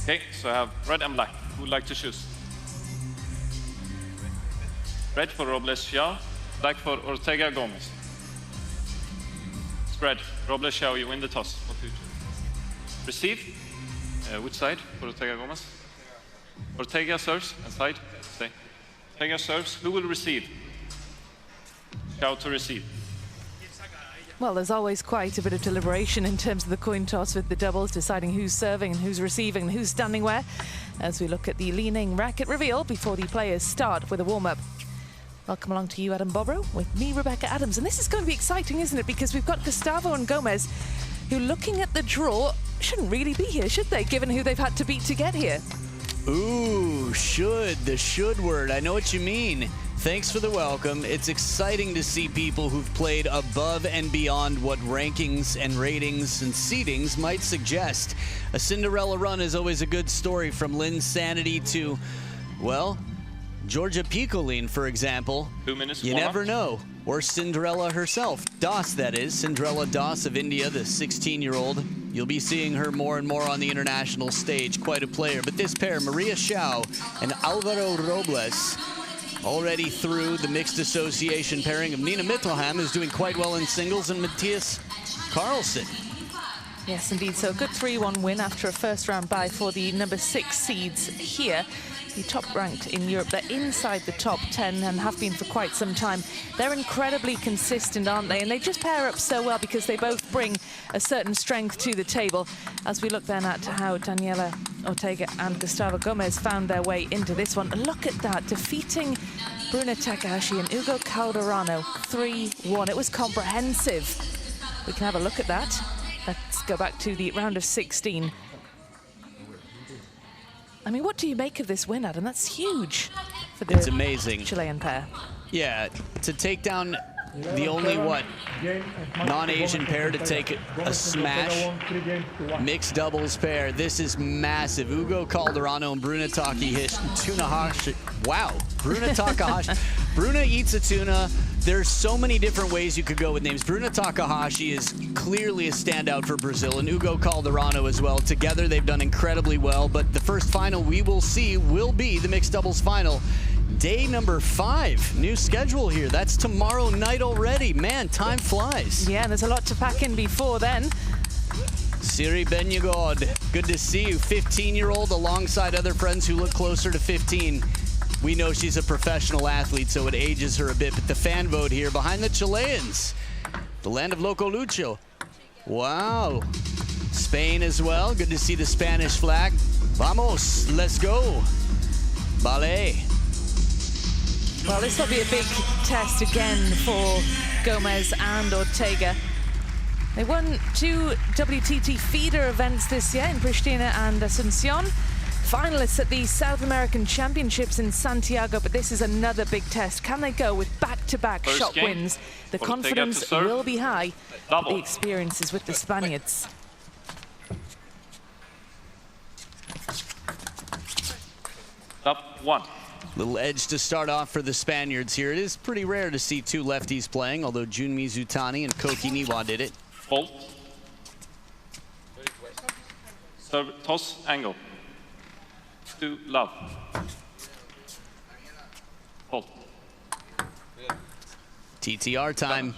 Okay, so I have red and black. Who would like to choose? Red for Robles, black for Ortega Gomez. Spread. Robles, you win the toss. What do you choose? Receive. Which side for Ortega Gomez? Ortega serves and side. Stay. Ortega serves. Who will receive? Xiao to receive. Well, there's always quite a bit of deliberation in terms of the coin toss with the doubles, deciding who's serving and who's receiving and who's standing where, as we look at the leaning racket reveal before the players start with a warm-up. Welcome along to you, Adam Bobrow, with me, Rebecca Adams. And this is going to be exciting, isn't it? Because we've got Gustavo and Gomez, who, looking at the draw, shouldn't really be here, should they, given who they've had to beat to get here? Ooh, should, the should word. I know what you mean. Thanks for the welcome. It's exciting to see people who've played above and beyond what rankings and ratings and seedings might suggest. A Cinderella run is always a good story, from Lynn Sanity to, well, Georgia Picoline, for example. 2 minutes. You never know. Or Cinderella herself. Das, that is. Cinderella Das of India, the 16-year-old. You'll be seeing her more and more on the international stage. Quite a player. But this pair, Maria Xiao and Alvaro Robles, already through the mixed association pairing of Nina Mittelham, is doing quite well in singles, and Matthias Carlsen. Yes, indeed. So a good 3-1 win after a first-round bye for the number 6 seeds here. The top ranked in Europe. They're inside the top 10 and have been for quite some time. They're incredibly consistent, aren't they? And they just pair up so well because they both bring a certain strength to the table. As we look then at how Daniela Ortega and Gustavo Gomez found their way into this one. Look at that, defeating Bruna Takahashi and Ugo Calderano 3-1. It was comprehensive. We can have a look at that. Let's go back to the round of 16. I mean, what do you make of this win, Adam? That's huge for the amazing Chilean pair. Yeah, to take down the only, non-Asian pair to take a smash mixed doubles pair. This is massive. Ugo Calderano and Bruna Takahashi. Wow, Bruna Takahashi. Bruna eats a tuna. There's so many different ways you could go with names. Bruna Takahashi is clearly a standout for Brazil, and Ugo Calderano as well. Together, they've done incredibly well, but the first final we will see will be the mixed doubles final. Day number 5, new schedule here. That's tomorrow night already. Man, time flies. Yeah, and there's a lot to pack in before then. Siri Benyagod, good to see you. 15-year-old alongside other friends who look closer to 15. We know she's a professional athlete, so it ages her a bit, but the fan vote here behind the Chileans, the land of Loco Lucho. Wow. Spain as well. Good to see the Spanish flag. Vamos, let's go. Ballet. Well, this will be a big test again for Gomez and Ortega. They won 2 WTT feeder events this year in Pristina and Asuncion. Finalists at the South American Championships in Santiago, but this is another big test. Can they go with back-to-back shot wins? The confidence will be high. The experience is with the Spaniards. Up 1. Little edge to start off for the Spaniards here. It is pretty rare to see 2 lefties playing, although Jun Mizutani and Koki Niwa did it. Fault. Serve, toss, angle. To love. Fault. TTR time.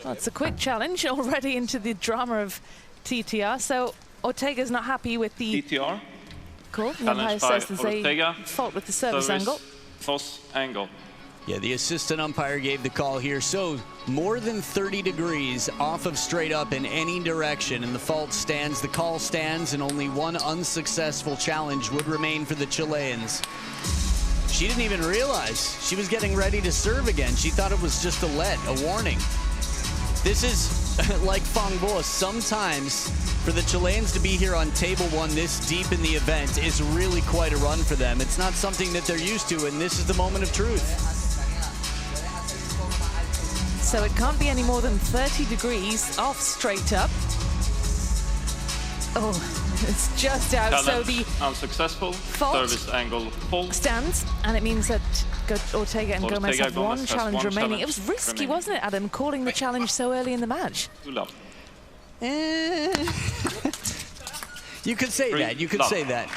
Well, it's a quick challenge already into the drama of TTR. So Ortega's not happy with the TTR. Cool. Umpire says there's a fault with the service angle. Toss angle. Yeah, the assistant umpire gave the call here. So more than 30 degrees off of straight up in any direction, and the fault stands, the call stands, and only one unsuccessful challenge would remain for the Chileans. She didn't even realize she was getting ready to serve again. She thought it was just a warning. This is like Fangbo. Sometimes for the Chileans to be here on table 1 this deep in the event is really quite a run for them. It's not something that they're used to, and this is the moment of truth. So it can't be any more than 30 degrees off straight up. Oh, it's just out. Challenge so the unsuccessful service angle fault stands, and it means that Ortega and Gomez have one challenge remaining. It was risky, wasn't it, Adam, calling the challenge so early in the match? You could say that. You could say that.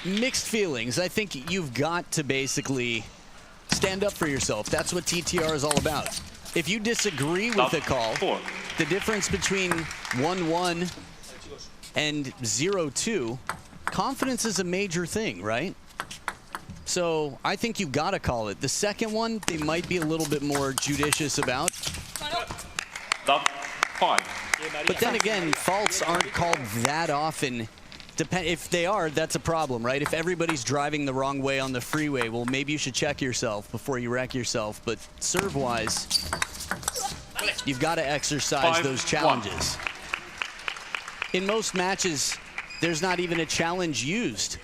Mixed feelings. I think you've got to basically stand up for yourself. That's what TTR is all about. If you disagree with the call, the difference between 1-1 and 0-2, confidence is a major thing, right? So I think you've got to call it. The second one, they might be a little bit more judicious about. But then again, faults aren't called that often. If they are, that's a problem, right? If everybody's driving the wrong way on the freeway, well, maybe you should check yourself before you wreck yourself. But serve-wise, you've got to exercise those challenges. In most matches, there's not even a challenge used.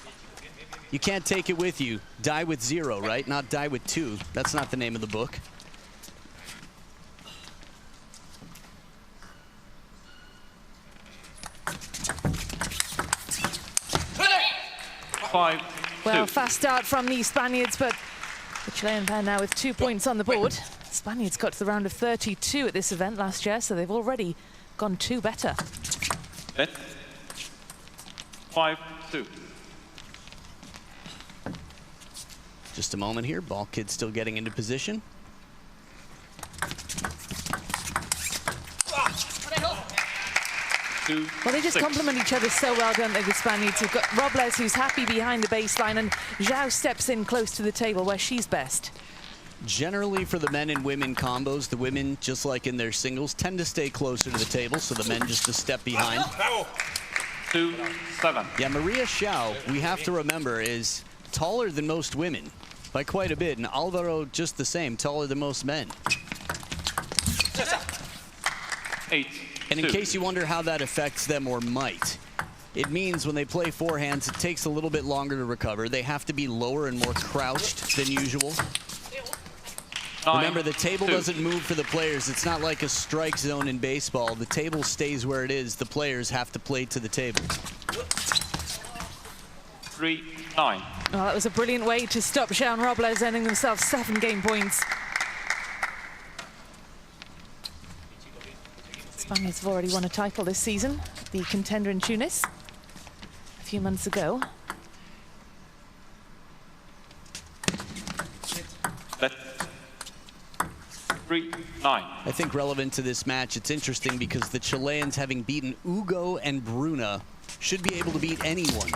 You can't take it with you. Die with 0, right? Not die with 2. That's not the name of the book. Well, fast start from the Spaniards, but the Chilean pair now with 2 points on the board. Spaniards got to the round of 32 at this event last year, so they've already gone 2 better. 5-2. Just a moment here. Ball kid still getting into position. Well, they just complement each other so well, don't they, the Spaniards? We've got Robles, who's happy behind the baseline, and Zhao steps in close to the table where she's best. Generally, for the men and women combos, the women, just like in their singles, tend to stay closer to the table, so the men just a step behind. 2-7. Yeah, Maria Xiao, we have to remember, is taller than most women by quite a bit, and Alvaro just the same, taller than most men. 8. And in case you wonder how that affects them or might, it means when they play forehands, it takes a little bit longer to recover. They have to be lower and more crouched than usual. Remember, the table doesn't move for the players. It's not like a strike zone in baseball. The table stays where it is. The players have to play to the table. 3-9. Oh, that was a brilliant way to stop Zhao and Robles, earning themselves 7 game points. Spaniards have already won a title this season, the contender in Tunis a few months ago. That's 3-9. I think relevant to this match, it's interesting because the Chileans, having beaten Ugo and Bruna, should be able to beat anyone.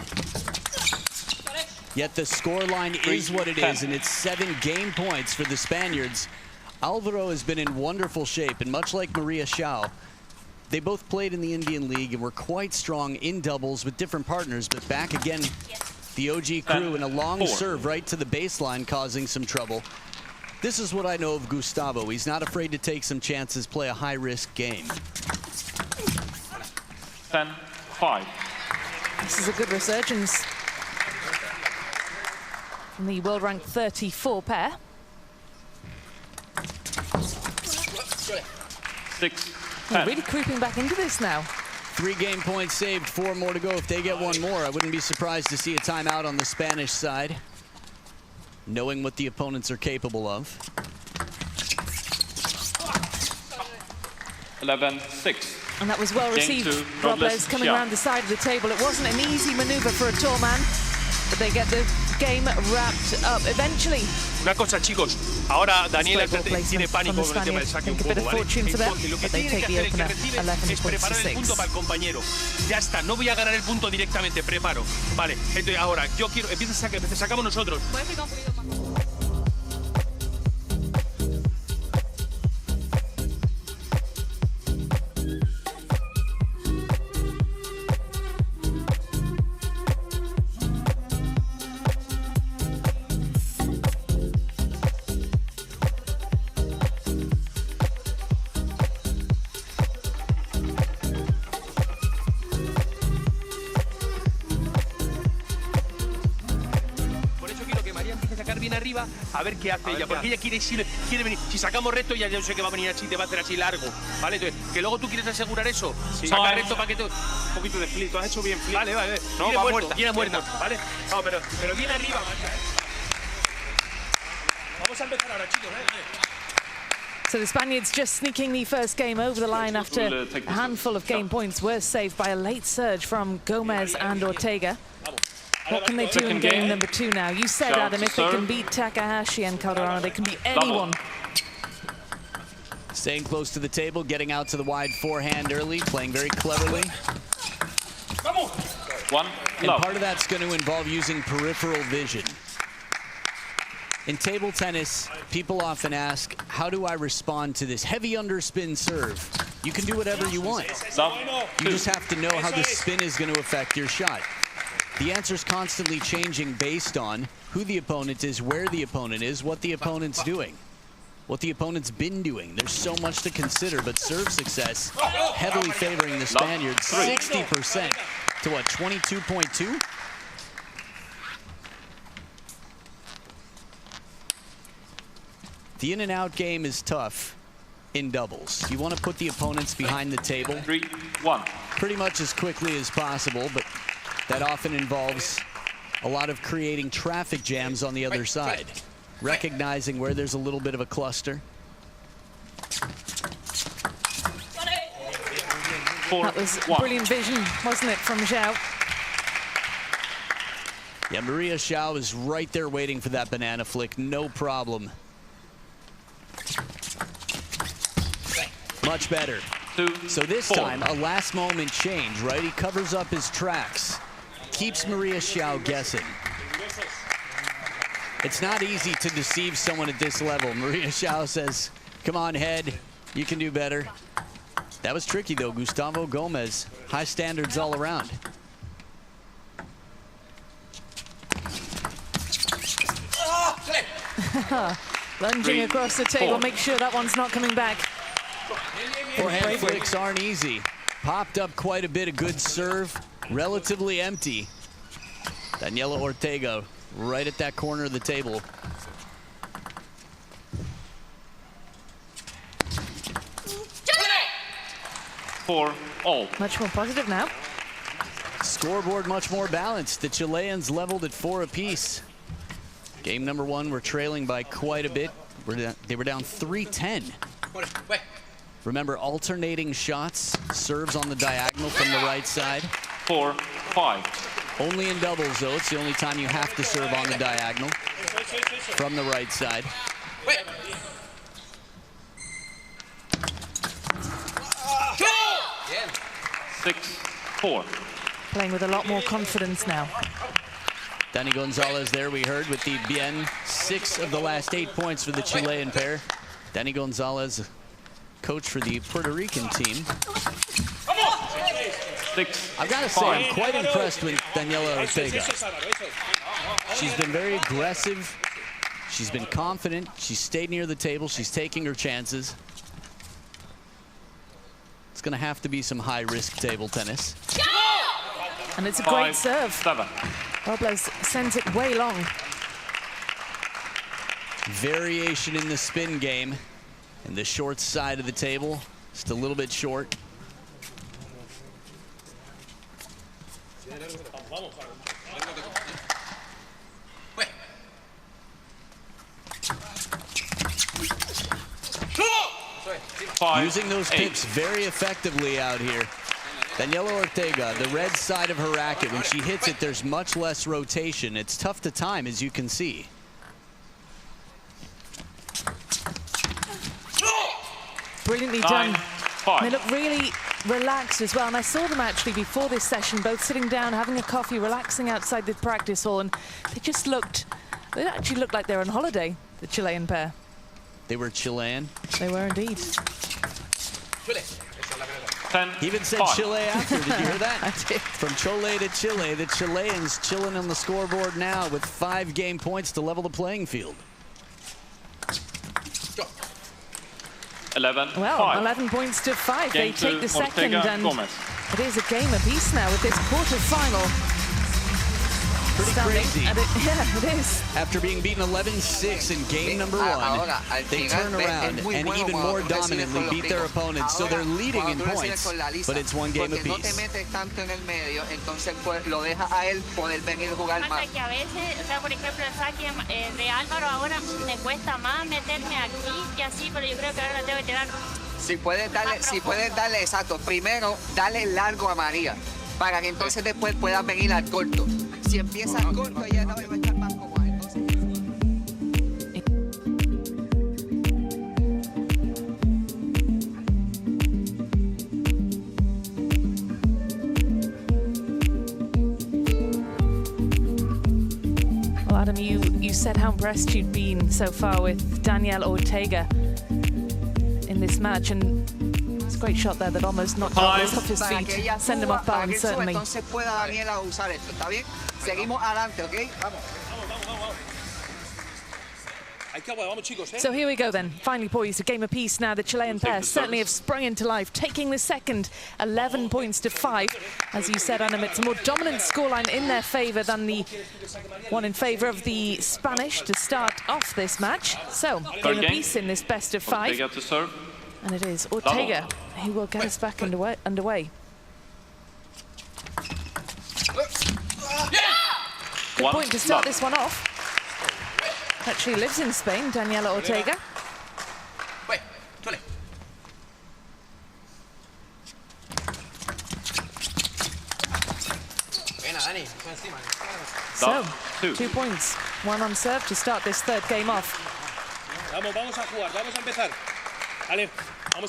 Yet the scoreline is what it is, and it's 7 game points for the Spaniards. Alvaro has been in wonderful shape, and much like Maria Xiao, they both played in the Indian League and were quite strong in doubles with different partners, but back again, the OG crew, and a long serve right to the baseline causing some trouble. This is what I know of Gustavo. He's not afraid to take some chances, play a high-risk game. 10-5. This is a good resurgence from the world-ranked 34 pair. 6-10. They're really creeping back into this now. 3 game points saved, 4 more to go. If they get 1 more, I wouldn't be surprised to see a timeout on the Spanish side, knowing what the opponents are capable of. 11-6. And that was well received. Robles coming around the side of the table. It wasn't an easy maneuver for a tall man, but they get the game wrapped up eventually. Una cosa, chicos, ahora Daniela tiene pánico con el tema del saque un poco, ¿vale? Lo que tiene que hacer el que recibe es preparar el punto para el compañero. Ya está, no voy a ganar el punto directamente, preparo. Vale, entonces ahora yo quiero, empieza a sacar, sacamos nosotros. A ver qué hace ella, porque ella quiere venir. Si sacamos recto, ya yo sé que va a venir así, te va a hacer así largo, ¿vale? Entonces, que luego tú quieres asegurar eso, saca recto para que te... Un poquito de flip, tú has hecho bien flip. Vale, vale, no, viene muerta, ¿vale? No, pero viene arriba, macho. Vamos a empezar ahora, chicos, ¿eh? So the Spaniards just sneaking the first game over the line after a handful of game points were saved by a late surge from Gomez and Ortega. What can they do in game number 2 now? You said, Adam, if they can beat Takahashi and Calderano, they can beat anyone. Staying close to the table, getting out to the wide forehand early, playing very cleverly. And part of that's going to involve using peripheral vision. In table tennis, people often ask, how do I respond to this heavy underspin serve? You can do whatever you want. You just have to know how the spin is going to affect your shot. The answer is constantly changing based on who the opponent is, where the opponent is, what the opponent's doing, what the opponent's been doing. There's so much to consider, but serve success heavily favoring the Spaniards, 60% to what, 22.2? The in and out game is tough in doubles. You want to put the opponents behind the table 3-1. pretty much as quickly as possible, but that often involves a lot of creating traffic jams on the other side, recognizing where there's a little bit of a cluster. That was brilliant vision, wasn't it, from Zhao? Yeah, Maria Zhao is right there waiting for that banana flick, no problem. Much better. So this time, a last moment change, right? He covers up his tracks, keeps Maria Zhao guessing. It's not easy to deceive someone at this level. Maria Zhao says, come on, head, you can do better. That was tricky, though. Gustavo Gomez, high standards all around. Lunging across the table, make sure that one's not coming back. Forehand flicks aren't easy. Popped up quite a bit of good serve, relatively empty. Daniela Ortega right at that corner of the table. Much more positive now. Scoreboard much more balanced. The Chileans leveled at 4 apiece. Game number 1, we're trailing by quite a bit. They were down 3-10. Remember, alternating shots, serves on the diagonal from the right side. 4-5. Only in doubles, though. It's the only time you have to serve on the diagonal from the right side. 6-4. Playing with a lot more confidence now. Danny Gonzalez there, we heard, with the bien 6 of the last 8 points for the Chilean pair. Danny Gonzalez, coach for the Puerto Rican team. I've got to say, I'm quite impressed with Daniela Ortega. She's been very aggressive. She's been confident. She's stayed near the table. She's taking her chances. It's going to have to be some high-risk table tennis. And it's a great serve. Robles sends it way long. Variation in the spin game. And the short side of the table, just a little bit short. Using those pips very effectively out here. Daniela Ortega, the red side of her racket, when she hits it, there's much less rotation. It's tough to time, as you can see. Brilliantly done. They look really relaxed as well. And I saw them actually before this session, both sitting down, having a coffee, relaxing outside the practice hall. And they just looked, they actually looked like they were on holiday, the Chilean pair. They were Chilean? They were indeed. He even said Chile after. Did you hear that? I did. From Chile to Chile, the Chileans chilling on the scoreboard now with 5 game points to level the playing field. 11. Well, 11 points to 5. They take the second, and it is a game apiece now with this quarter-final. Pretty Standing crazy. at it. Yeah, it is. After being beaten 11-6 in game number 1, they turn around and even more dominantly beat their opponents, so they're leading in points, but it's one game apiece. Pasa que a veces, o sea, por ejemplo, el saque de Álvaro ahora me cuesta más meterme aquí y así, pero yo creo que ahora tengo que tirar. Si puedes darle, exacto, primero dale largo a María, para que entonces después puedas venir al corto. Si empiezas corto, ella no va a estar más cómoda. Well, Adam, you said how impressed you'd been so far with Daniel Ortega in this match, and it's a great shot there that almost knocked Robles off his feet, send him off balance, certainly. Entonces pueda Daniela usar esto, ¿está bien? Seguimos adelante, ¿ok? Vamos. So here we go then, finally poised, a game apiece now. The Chilean pair certainly have sprung into life, taking the second, 11 points to 5. As you said, Anam, it's a more dominant scoreline in their favour than the one in favour of the Spanish to start off this match. So, game apiece in this best of 5. Ortega to serve. And it is Ortega who will get us back underway. Good point to start this one off. Actually lives in Spain, Daniela Ortega. So, 2 points, 1 on serve to start this third game off.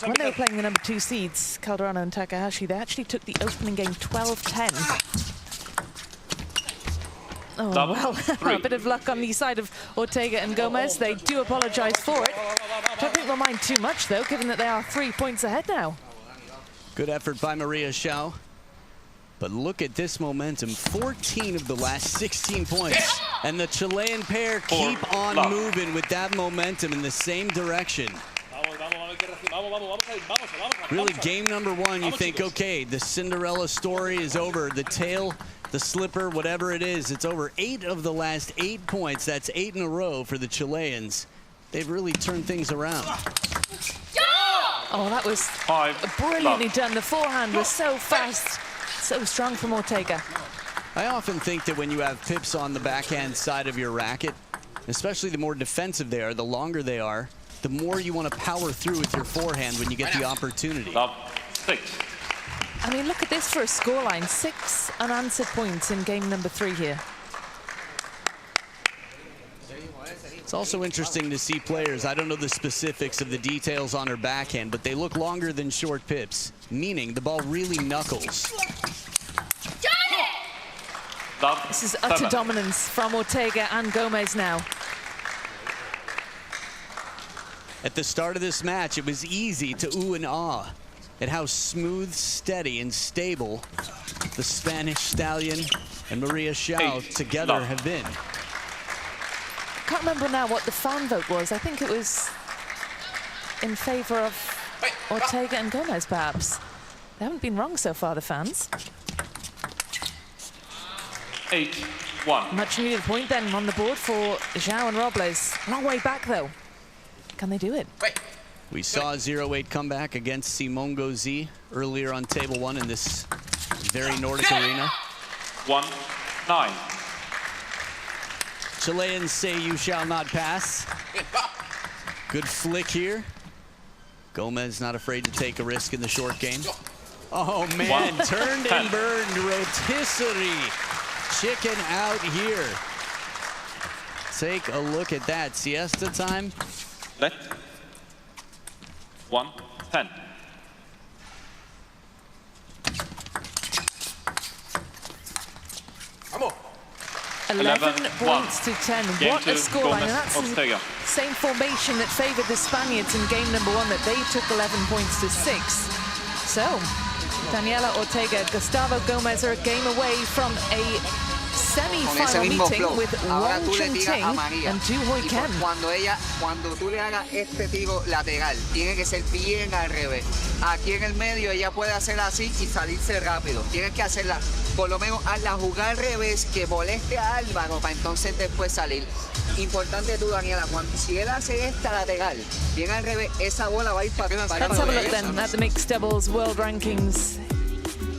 When they were playing the number 2 seeds, Calderano and Takahashi, they actually took the opening game 12-10. Oh, well, a bit of luck on the side of Ortega and Gomez. They do apologize for it. Don't think they'll mind too much, though, given that they are 3 points ahead now. Good effort by Maria Schau. But look at this momentum, 14 of the last 16 points. And the Chilean pair keep on moving with that momentum in the same direction. Really, game number 1, you think, okay, the Cinderella story is over. The tail, the slipper, whatever it is, it's over. 8 of the last 8 points. That's 8 in a row for the Chileans. They've really turned things around. Oh, that was brilliantly done. The forehand was so fast, so strong from Ortega. I often think that when you have pips on the backhand side of your racket, especially the more defensive they are, the longer they are, the more you want to power through with your forehand when you get the opportunity. 6. I mean, look at this for a scoreline. 6 unanswered points in game number 3 here. It's also interesting to see players, I don't know the specifics of the details on her backhand, but they look longer than short pips, meaning the ball really knuckles. This is utter dominance from Ortega and Gomez now. At the start of this match, it was easy to ooh and ah at how smooth, steady, and stable the Spanish stallion and Maria Schau together have been. I can't remember now what the fan vote was. I think it was in favor of Ortega and Gomez, perhaps. They haven't been wrong so far, the fans. 8-1. Much needed point then on the board for João and Robles. Long way back, though. Can they do it? We saw a 0-8 comeback against Simone Gauzy earlier on table 1 in this very Nordic arena. 1-9. Chileans say you shall not pass. Good flick here. Gomez not afraid to take a risk in the short game. Oh man, turned and burned, rotisserie. Chicken out here. Take a look at that, siesta time. Let. 1-10. Vamos. 11 points to 10. What a scoreline. And that's the same formation that favored the Spaniards in game number 1, that they took 11 points to 6. So, Daniela Ortega, Gustavo Gomez are a game away from a semi-final meeting with ahora Wang tú le tiras a Chengting María. and Du Hui Y Ken. cuando tú le hagas este tiro lateral, tiene que ser bien al revés. Aquí en el medio ella puede hacer así y salirse rápido. Tienes que hacerla, por lo menos hazla jugar al revés, que moleste a Álvaro para entonces después salir. Importante tú, Daniela, si él hace esta lateral, bien al revés, esa bola va a ir para Let's have a look then at the mixed doubles world rankings.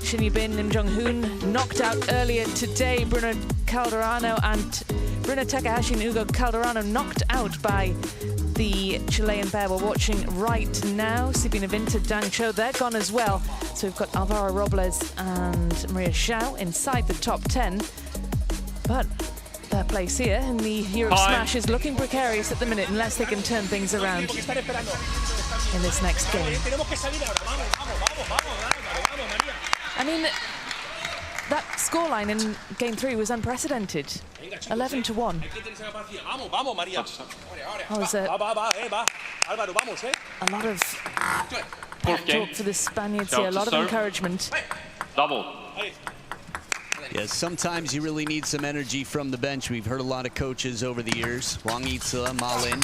Shin Yibin and Jung Hoon knocked out earlier today. Bruno Calderano and Bruno Takahashi and Ugo Calderano knocked out by the Chilean pair we're watching right now. Sabina Vinter, Dang Cho, they're gone as well. So we've got Alvaro Robles and Maria Xiao inside the top 10. But their place here in the Europe Smash is looking precarious at the minute unless they can turn things around in this next game. I mean, that scoreline in Game 3 was unprecedented. 11-1. That was a lot of talk for the Spaniards here, a lot of encouragement. Double. Yeah, sometimes you really need some energy from the bench. We've heard a lot of coaches over the years. Wang Yitze, Ma Lin.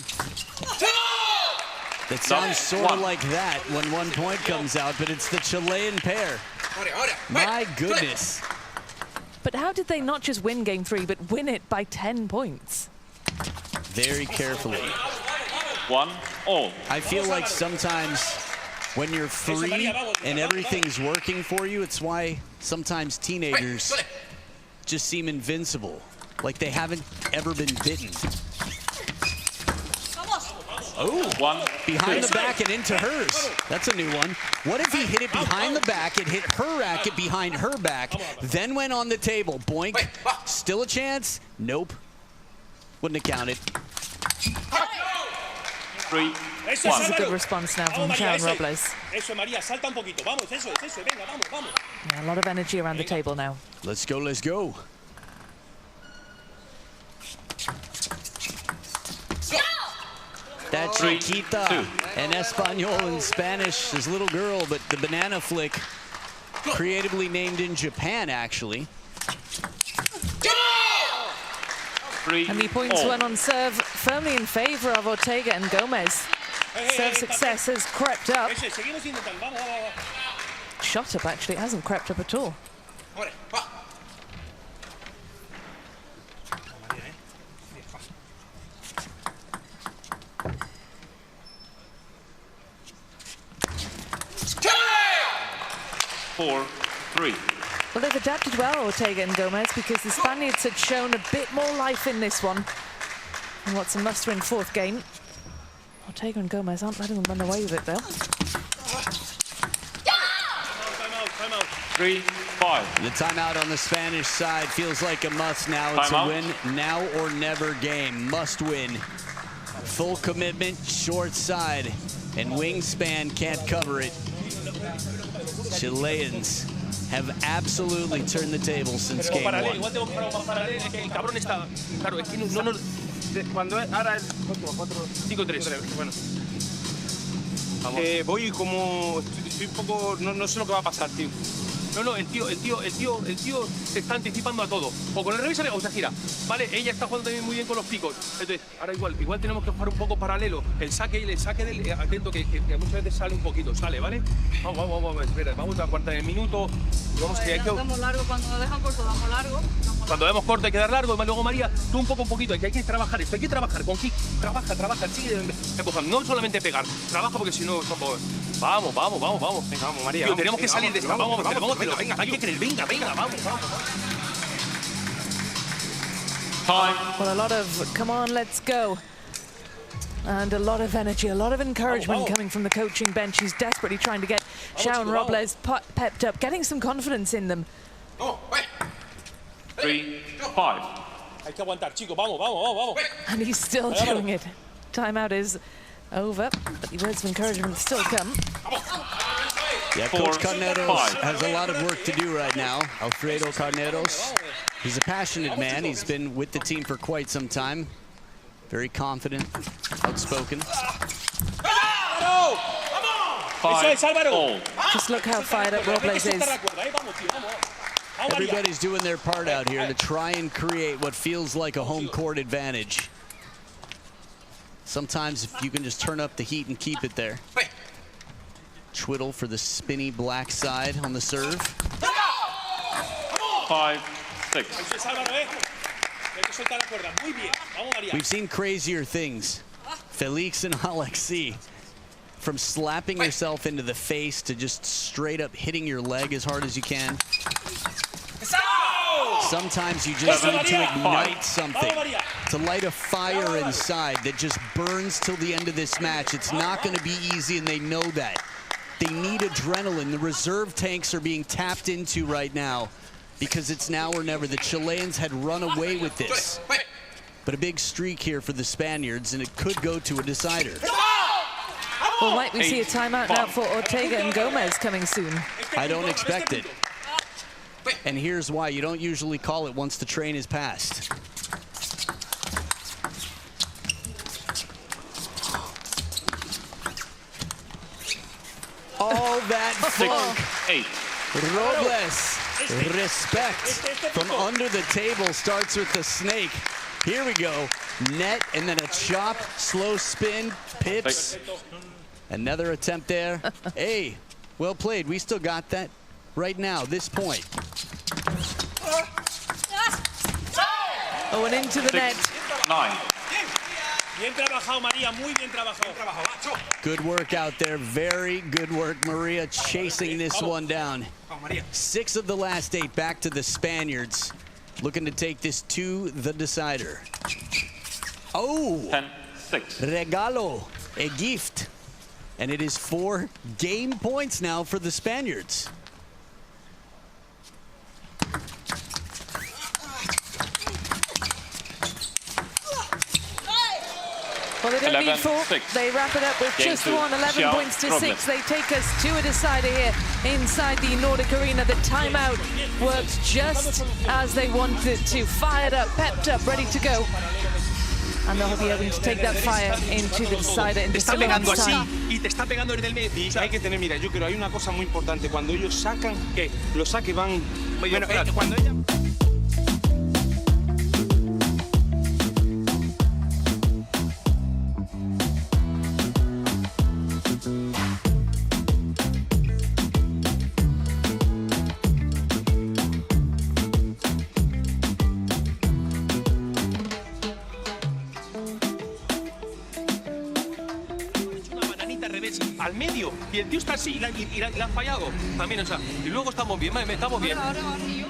That sounds sort of like that when 1 point comes out, but it's the Chilean pair. My goodness. But how did they not just win Game 3, but win it by 10 points? Very carefully. 1-all. I feel like sometimes when you're free and everything's working for you, it's why sometimes teenagers just seem invincible, like they haven't ever been bitten. Oh, behind the back and into hers. That's a new one. What if he hit it behind the back and hit her racket behind her back, then went on the table? Boink. Still a chance? Nope. Wouldn't have counted. 3-1. This is a good response now from Sharon Robles. Yeah, a lot of energy around the table now. Let's go, let's go. That's Chiquita en Espanol in Spanish, his little girl, but the banana flick, creatively named in Japan, actually. And the points went on serve firmly in favor of Ortega and Gomez. Serve success has crept up. Shot up, actually, it hasn't crept up at all. Well, they've adapted well, Ortega and Gomez, because the Spaniards had shown a bit more life in this one. And what's a must-win fourth game. Ortega and Gomez aren't letting them run away with it, though. 3-5. The timeout on the Spanish side feels like a must now. It's a win now or never game. Must win. Full commitment, short side, and wingspan can't cover it. Chileans have absolutely turned the table since game 1. Voy como estoy un poco no sé lo que va a pasar, tío. No, el tío se está anticipando a todo. O con el revés o se gira. Vale, ella está jugando también muy bien con los picos. Entonces, ahora igual tenemos que jugar un poco paralelo. El saque del atento que muchas veces sale un poquito, sale, ¿vale? Vamos, espera, vamos a cuarta de minuto. Vamos que hay que damos largo, cuando dejan corto damos largo. Cuando vemos corto hay que dar largo, y luego María, tú un poquito, hay que trabajar esto, hay que trabajar con kick, trabaja, sigue empujando, no solamente pegar, trabaja porque si no, vamos. Venga, vamos, María. Tío, tenemos que salir de esta, vamos, venga, hay que creer, venga, vamos. Well, a lot of, come on, let's go. And a lot of energy, a lot of encouragement coming from the coaching bench. He's desperately trying to get Sharon Robles pepped up, getting some confidence in them. 3-5. Hay que aguantar, chicos, vamos. And he's still doing it. Timeout is over, but the words of encouragement still come. Yeah, Coach Carneros has a lot of work to do right now. Alfredo Carneros. He's a passionate man. He's been with the team for quite some time. Very confident, outspoken. Just look how fired up Robles is. Everybody's doing their part out here to try and create what feels like a home court advantage. Sometimes if you can just turn up the heat and keep it there. Twiddle for the spinny black side on the serve. 5, 6. We've seen crazier things. Felix and Alexi, from slapping yourself into the face to just straight up hitting your leg as hard as you can. Sometimes you just need to ignite something, to light a fire inside that just burns till the end of this match. It's not going to be easy, and they know that. They need adrenaline. The reserve tanks are being tapped into right now because it's now or never. The Chileans had run away with this. But a big streak here for the Spaniards, and it could go to a decider. Well, might we see a timeout now for Ortega and Gomez coming soon? I don't expect it. And here's why. You don't usually call it once the train is passed. All that funk. 8. Robles, respect from under the table, starts with the snake. Here we go. Net and then a chop, slow spin, pips. Another attempt there. Hey, well played. We still got that right now, this point. Oh, and into the net. 9. Bien trabajado, María, muy bien trabajado. Good work out there. Very good work, Maria, chasing this one down. 6 of the last 8 back to the Spaniards, looking to take this to the decider. Oh, 10, 6. regalo, a gift. And it is 4 game points now for the Spaniards. Well, they don't 11, need 4. 6. They wrap it up with Game just 2. 1, 11 Xiao, points to Robles. 6. They take us to a decider here inside the Nordic Arena. The timeout worked just as they wanted it to. Fired up, pepped up, ready to go. And they'll be able to take that fire into the decider in just a pegando moment's así time. y te está pegando desde el medio. Y hay que tener, mira, yo creo hay una cosa muy importante. Cuando ellos sacan, que los saques van... Bueno, cuando ella... al medio y el tío está así y la ha fallado también, o sea, y luego estamos bien, estamos bien. Ahora yo.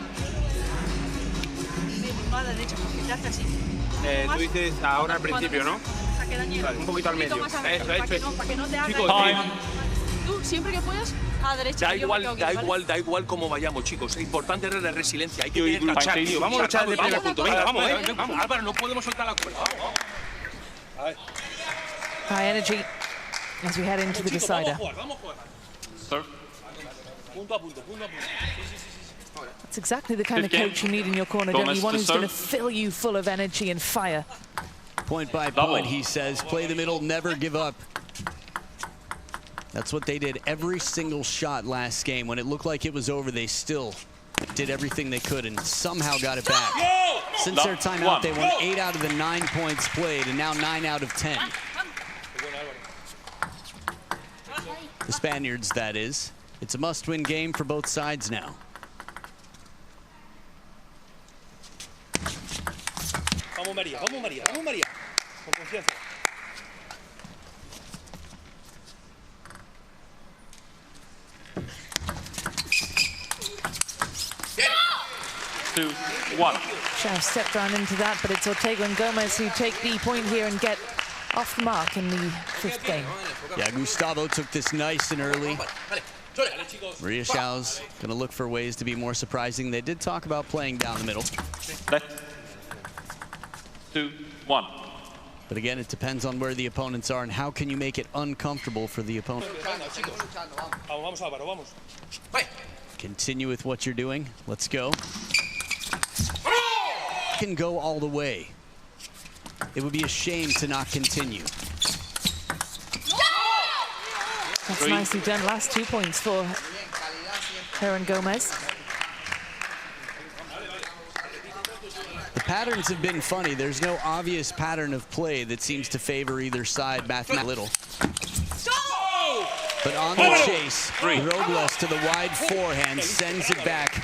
A la derecha, porque te hace así. Tú dices ahora al principio, ¿no? Un poquito al medio. Para que no te haga. Chicos, Tú, siempre que puedas, a la derecha. da igual cómo vayamos, chicos. Es importante es la resiliencia. Hay que luchar, tío. Vamos a luchar de primer punto. Venga, vamos. Álvaro, no podemos soltar la cuerda. High energy as we head into the decider. Vamos a jugar. Serve. Punto a punto. That's exactly the kind of coach you need in your corner, don't you? One who's going to fill you full of energy and fire. Point by point, he says, play the middle, never give up. That's what they did every single shot last game. When it looked like it was over, they still did everything they could and somehow got it back. Since their timeout, they won 8 out of the 9 points played, and now 9 out of 10. The Spaniards, that is. It's a must-win game for both sides now. Vamos María. Con confianza. Two, 1. Xiao stepped down into that, but it's Ortega and Gomez who take the point here and get off the mark in the 5th game. Yeah, Gustavo took this nice and early. Maria Xiao's going to look for ways to be more surprising. They did talk about playing down the middle. Left. 2, 1. But again, it depends on where the opponents are and how can you make it uncomfortable for the opponent. Vamos, Álvaro, vamos. Continue with what you're doing. Let's go. Can go all the way. It would be a shame to not continue. That's nicely done. Last 2 points for her and Gomez. patterns have been funny. There's no obvious pattern of play that seems to favor either side mathematically little. But on the chase, Robles to the wide forehand, sends it back.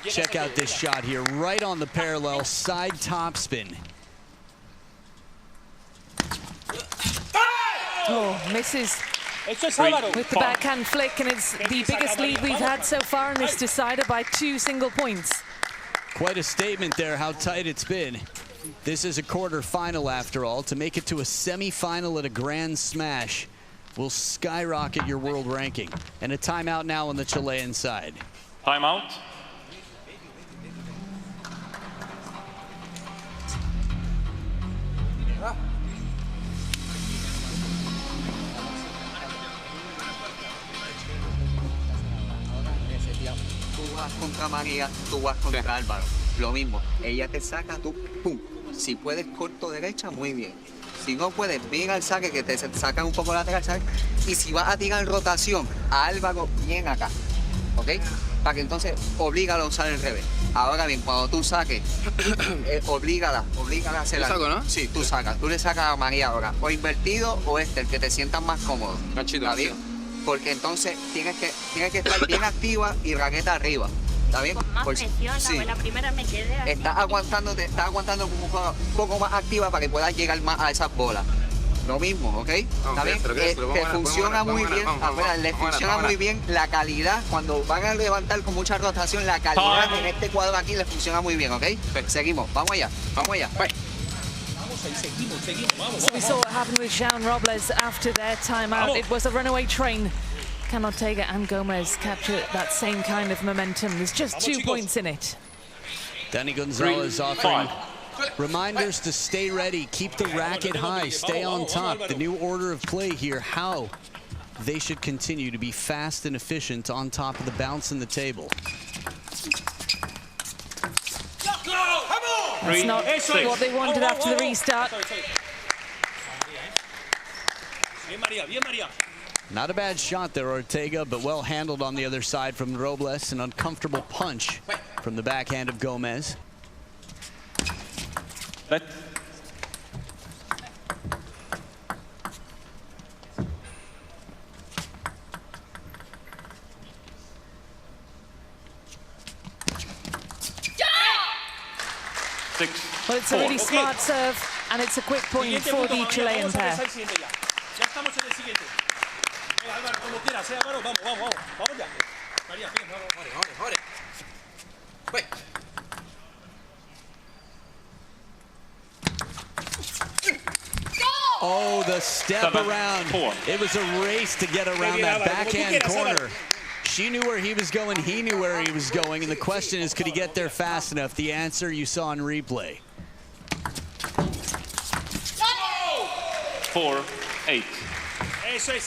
Check out this shot here, right on the parallel, side topspin. Oh, misses with the backhand flick, and it's the biggest lead we've had so far in this decider by 2 single points. Quite a statement there, how tight it's been. This is a quarterfinal after all. To make it to a semifinal at a Grand Smash will skyrocket your world ranking. And a timeout now on the Chilean side. Timeout. Tú vas contra María, tú vas contra Álvaro. Lo mismo, ella te saca, tú, pum. Si puedes corto derecha, muy bien. Si no puedes, mira el saque, que te sacan un poco lateral, ¿sabes? Y si vas a tirar rotación, a Álvaro, bien acá, ¿ok? Para que entonces oblígalo a usar el revés. Ahora bien, cuando tú saques, oblígala a hacer algo. ¿No? Sí, tú sacas. Tú le sacas a María ahora, o invertido o el que te sientas más cómodo. ¿Está bien? Porque entonces tienes que estar bien activa y raqueta arriba. ¿Está bien? Con más presión, sí. la primera me quedé aquí. Estás aguantando como un poco más activa para que puedas llegar más a esas bolas. Lo mismo, ¿ok? ¿Está bien? Te funciona muy bien, le funciona muy bien la calidad. Cuando van a levantar con mucha rotación, la calidad en este cuadro aquí le funciona muy bien, ¿ok? Seguimos, vamos allá, vamos allá. So we saw what happened with Jean Robles after their timeout. It was a runaway train. Can Ortega and Gomez capture that same kind of momentum? There's just 2 points in it. Danny Gonzalez offering reminders to stay ready, keep the racket high, stay on top. The new order of play here, how they should continue to be fast and efficient on top of the bounce in the table. That's not what they wanted after the restart. Not a bad shot there, Ortega, but well handled on the other side from Robles. An uncomfortable punch from the backhand of Gomez. Let. Well, it's a really smart serve, and it's a quick point for the Chilean pair. Oh, the step around. It was a race to get around that backhand corner. She knew where he was going, he knew where he was going, and the question is, could he get there fast enough? The answer you saw in replay. 4-8.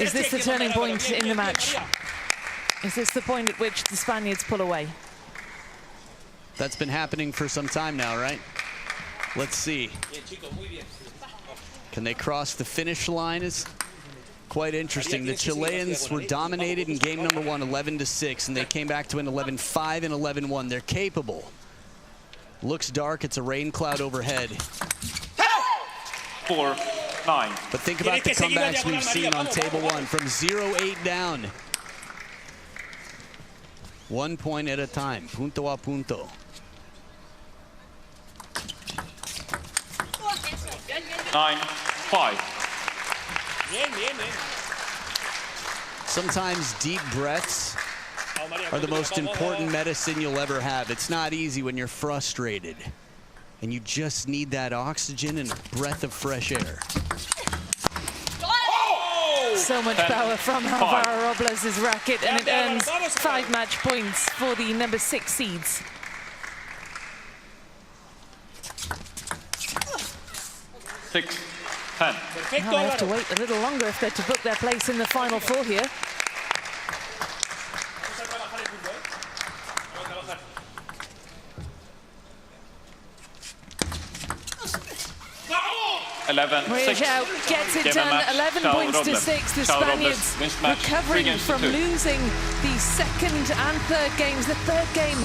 Is this the turning point in the match? Is this the point at which the Spaniards pull away? That's been happening for some time now, right? Let's see. Can they cross the finish line? Is quite interesting. The Chileans were dominated in game number 1, 11-6, and they came back to win 11-5 and 11-1. They're capable. Looks dark. It's a rain cloud overhead. 4-9. But think about the comebacks we've seen on table 1 from 0-8 down. 1 point at a time, punto a punto. Nine, 5. Sometimes deep breaths are the most important medicine you'll ever have. It's not easy when you're frustrated, and you just need that oxygen and a breath of fresh air. So much power from Alvaro Robles' racket, and it earns 5 match points for the number 6 seeds. Six, 10. Now they have to wait a little longer if they're to book their place in the final 4 here. Real gets it done, 11 points to 6. The Spaniards recovering from losing the second and third games. The third game,